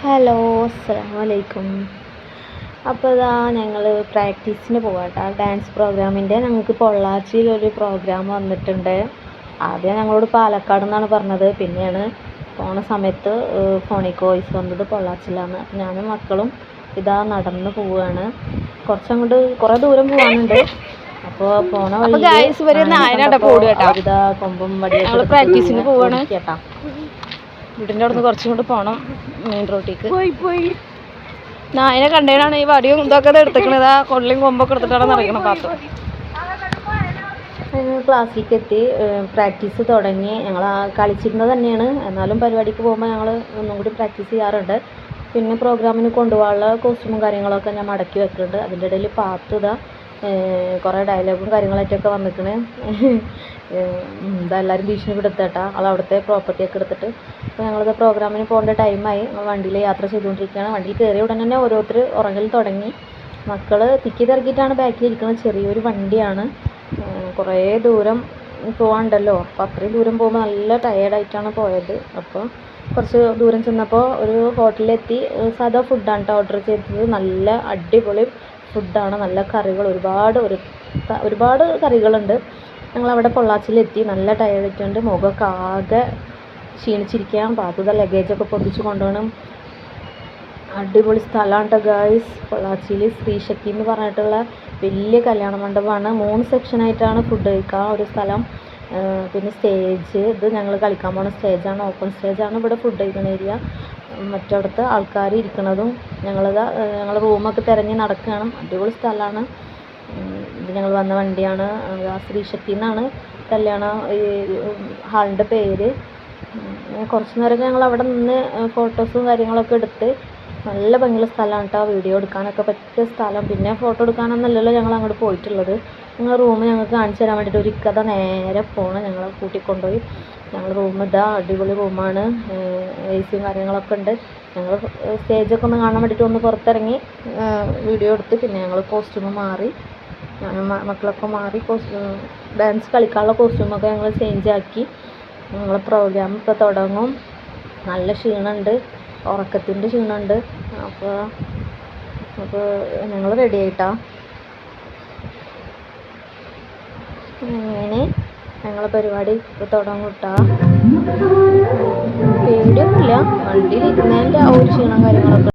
Hello, അസ്സലാമലൈക്കും. അപ്പോൾ ഇതാ ഞങ്ങൾ പ്രാക്ടീസിന് പോകാട്ടോ. ഡാൻസ് പ്രോഗ്രാമിൻ്റെ ഞങ്ങൾക്ക് പൊള്ളാച്ചിയിലൊരു പ്രോഗ്രാം വന്നിട്ടുണ്ട്. ആദ്യം ഞങ്ങളോട് പാലക്കാട് നിന്നാണ് പറഞ്ഞത്. പിന്നെയാണ് പോണ സമയത്ത് ഫോണിക്ക് വോയിസ് വന്നത് പൊള്ളാച്ചിയിലാണ്. അപ്പോൾ ഞാനും മക്കളും ഇതാ നടന്ന് പോവുകയാണ്. കുറേ ദൂരം പോകാനുണ്ട്. അപ്പോൾ പോണ വഴി ഇതാ കൊമ്പും വടിയൊക്കെ പ്രാക്ടീസിന് പോവാണ് കേട്ടാ. വീടിൻ്റെ അവിടെ നിന്ന് കുറച്ചും കൂടി പോകണം മെയിൻ റോഡിലേക്ക്. നായനെ കണ്ടേനാണ് ഈ വടിയും ഇതൊക്കെ എടുത്തേക്കണത്. ആ കൊള്ളിയും കൊമ്പൊക്കെ എടുത്തിട്ടാണ് നടക്കണം പാത്തു. ക്ലാസ്സിലേക്ക് എത്തി, പ്രാക്ടീസ് തുടങ്ങി. ഞങ്ങൾ കളിച്ചിരുന്നത് തന്നെയാണ്, എന്നാലും പരിപാടിക്ക് പോകുമ്പോൾ ഞങ്ങൾ ഒന്നും കൂടി പ്രാക്ടീസ് ചെയ്യാറുണ്ട്. പിന്നെ പ്രോഗ്രാമിന് കൊണ്ടുപോകാനുള്ള കോസ്റ്റ്യൂമും കാര്യങ്ങളൊക്കെ ഞാൻ മടക്കി വെക്കുന്നുണ്ട്. അതിൻ്റെ ഇടയിൽ പാത്തു ഇതാ കുറേ ഡയലോഗും കാര്യങ്ങളായിട്ടൊക്കെ വന്നിക്കണേ. ഇതെല്ലാവരും ഭീഷണിപ്പെടുത്തേട്ടാ. ആൾ അവിടുത്തെ പ്രോപ്പർട്ടിയൊക്കെ എടുത്തിട്ട്. അപ്പോൾ ഞങ്ങളിത് പ്രോഗ്രാമിന് പോകേണ്ട ടൈമായി. വണ്ടിയിൽ യാത്ര ചെയ്തുകൊണ്ടിരിക്കുകയാണ്. വണ്ടിയിൽ കയറിയ ഉടനെ തന്നെ ഓരോരുത്തർ ഉറങ്ങൽ തുടങ്ങി. മക്കൾ തിക്കി തിരക്കിയിട്ടാണ് ബാക്കിലിരിക്കുന്നത്. ചെറിയൊരു വണ്ടിയാണ്, കുറേ ദൂരം പോകാനുണ്ടല്ലോ. അപ്പോൾ അത്രയും ദൂരം പോകുമ്പോൾ നല്ല ടയേർഡായിട്ടാണ് പോയത്. അപ്പോൾ കുറച്ച് ദൂരം ചെന്നപ്പോൾ ഒരു ഹോട്ടലിലെത്തി. സാധാ ഫുഡാണ് കേട്ടോ ഓർഡർ ചെയ്തത്. നല്ല അടിപൊളി ഫുഡാണ്, നല്ല കറികൾ, ഒരുപാട് കറികളുണ്ട്. ഞങ്ങളവിടെ പൊള്ളാച്ചിയിലെത്തി. നല്ല ടയേർഡായിട്ടുണ്ട്, മുഖമൊക്കെ ആകെ ക്ഷീണിച്ചിരിക്കാൻ. പാത്തുത ലഗേജൊക്കെ പൊതിച്ച് കൊണ്ടുപോകണം. അടിപൊളി സ്ഥലമാണ് കേട്ടോ ഗായ്സ്. പൊള്ളാച്ചിയിൽ ശ്രീശക്തി എന്ന് പറഞ്ഞിട്ടുള്ള വലിയ കല്യാണ മണ്ഡപമാണ്. 3 സെക്ഷനായിട്ടാണ് ഫുഡ് കഴിക്കുക ഒരു സ്ഥലം. പിന്നെ സ്റ്റേജ്, ഇത് ഞങ്ങൾ കളിക്കാൻ പോകുന്ന സ്റ്റേജാണ്, ഓപ്പൺ സ്റ്റേജാണ്. ഇവിടെ ഫുഡ് കഴിക്കുന്ന ഏരിയ. മറ്റടുത്ത് ആൾക്കാർ ഇരിക്കുന്നതും. ഞങ്ങൾ റൂമൊക്കെ തിരഞ്ഞ് നടക്കുകയാണ്. അടിപൊളി സ്ഥലമാണ്. ഇത് ഞങ്ങൾ വന്ന വണ്ടിയാണ്. ശ്രീശക്തി എന്നാണ് കല്യാണ ഹാളിൻ്റെ പേര്. കുറച്ച് നേരമൊക്കെ ഞങ്ങൾ അവിടെ നിന്ന് ഫോട്ടോസും കാര്യങ്ങളൊക്കെ എടുത്ത്. നല്ല ഭംഗിയുള്ള സ്ഥലമാണ് കേട്ടോ, വീഡിയോ എടുക്കാനൊക്കെ പറ്റിയ സ്ഥലം. പിന്നെ ഫോട്ടോ എടുക്കാനൊന്നുമല്ലല്ലോ ഞങ്ങൾ അങ്ങോട്ട് പോയിട്ടുള്ളത്. ഞങ്ങൾ റൂം ഞങ്ങൾക്ക് കാണിച്ചു തരാൻ വേണ്ടിയിട്ട് ഒരു കഥ നേരെ പോകണം. ഞങ്ങളെ കൂട്ടിക്കൊണ്ടുപോയി. ഞങ്ങൾ റൂം ഇതാ അടിപൊളി റൂമാണ്, എസിയും കാര്യങ്ങളൊക്കെ ഉണ്ട്. ഞങ്ങൾ സ്റ്റേജൊക്കെ ഒന്ന് കാണാൻ വേണ്ടിയിട്ട് ഒന്ന് പുറത്തിറങ്ങി വീഡിയോ എടുത്ത്. പിന്നെ ഞങ്ങൾ കോസ്റ്റ്യൂം മാറി, മക്കളൊക്കെ മാറി ഡാൻസ് കളിക്കാനുള്ള കോസ്റ്റ്യൂമൊക്കെ ഞങ്ങൾ ചേഞ്ച് ആക്കി. ഞങ്ങൾ പ്രോഗ്രാം ഇപ്പോൾ തുടങ്ങും. നല്ല ക്ഷീണമുണ്ട്, ഉറക്കത്തിൻ്റെ ക്ഷീണമുണ്ട്. അപ്പോൾ ഞങ്ങൾ റെഡി ആയിട്ടാ. അങ്ങനെ ഞങ്ങളെ പരിപാടി ഇപ്പോൾ തുടങ്ങും കേട്ടോ. പേടിയൊന്നുമില്ല, വണ്ടിയിൽ ഇരുന്നതിൻ്റെ ആ ഒരു ക്ഷീണം കാര്യങ്ങളൊക്കെ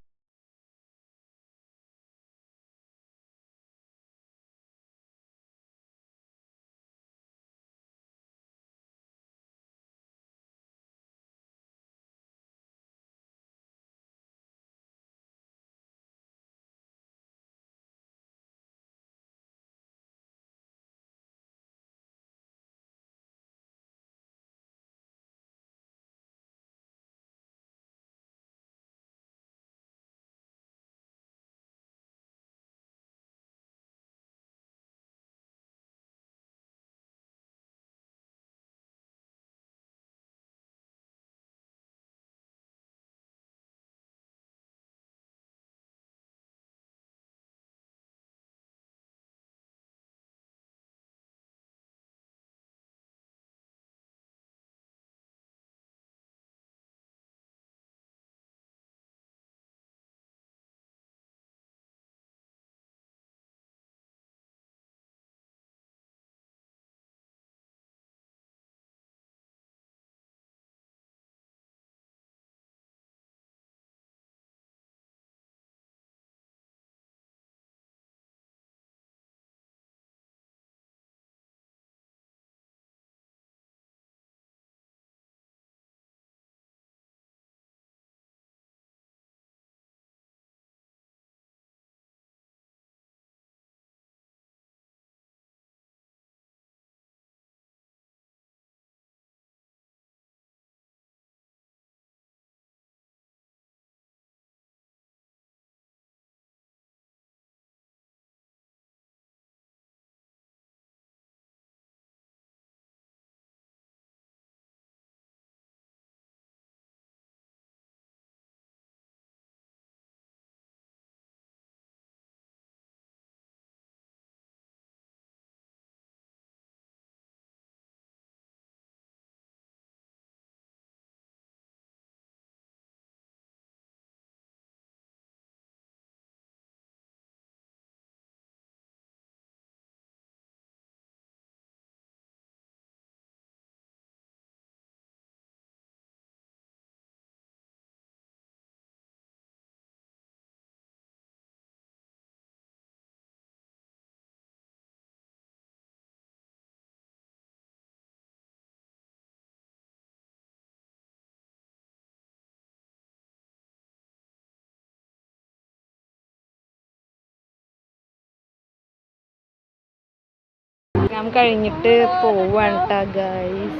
പ്രോഗ്രാം കഴിഞ്ഞിട്ട് പോവാണ് ട്ടാ ഗൈസ്.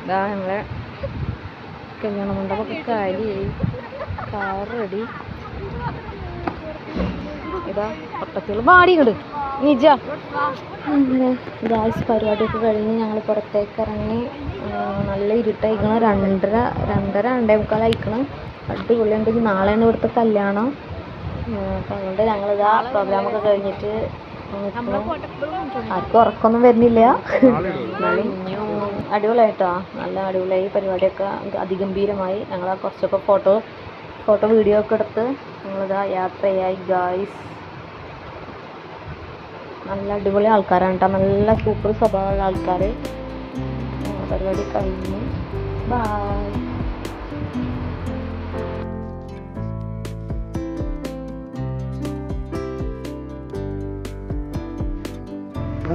ഇതാ ഞങ്ങളെ കല്യാണ മണ്ഡപമൊക്കെ കാര്യമായി, കാർ റെഡി. ഇതാ പട്ടത്തികൾ പാടിയിങ്ങട് നിജ. അങ്ങനെ ഗായ്സ് പരിപാടിയൊക്കെ കഴിഞ്ഞ് ഞങ്ങൾ പുറത്തേക്ക് ഇറങ്ങി. നല്ല ഇരുട്ടായിക്കണം, 2:30 അയക്കണം. അടിപൊളിയുണ്ടെങ്കിൽ നാളെയാണ് ഇവിടുത്തെ കല്യാണം. അപ്പം അതുകൊണ്ട് ഞങ്ങളിതാ പ്രോഗ്രാമൊക്കെ കഴിഞ്ഞിട്ട് നിൽക്കുന്നു. ആർക്കും ഉറക്കമൊന്നും വരുന്നില്ല, എന്നാലും അടിപൊളിയായിട്ടോ, നല്ല അടിപൊളിയായി. പരിപാടിയൊക്കെ അതിഗംഭീരമായി. ഞങ്ങൾ കുറച്ചൊക്കെ ഫോട്ടോ വീഡിയോ ഒക്കെ എടുത്ത് ഞങ്ങളിതാ യാത്രയായി ഗായ്സ്. നല്ല അടിപൊളി ആൾക്കാരാണ് കേട്ടോ, നല്ല സൂപ്പർ സ്വഭാവമുള്ള ആൾക്കാർ. പരിപാടി കഴിഞ്ഞു. ബൈ.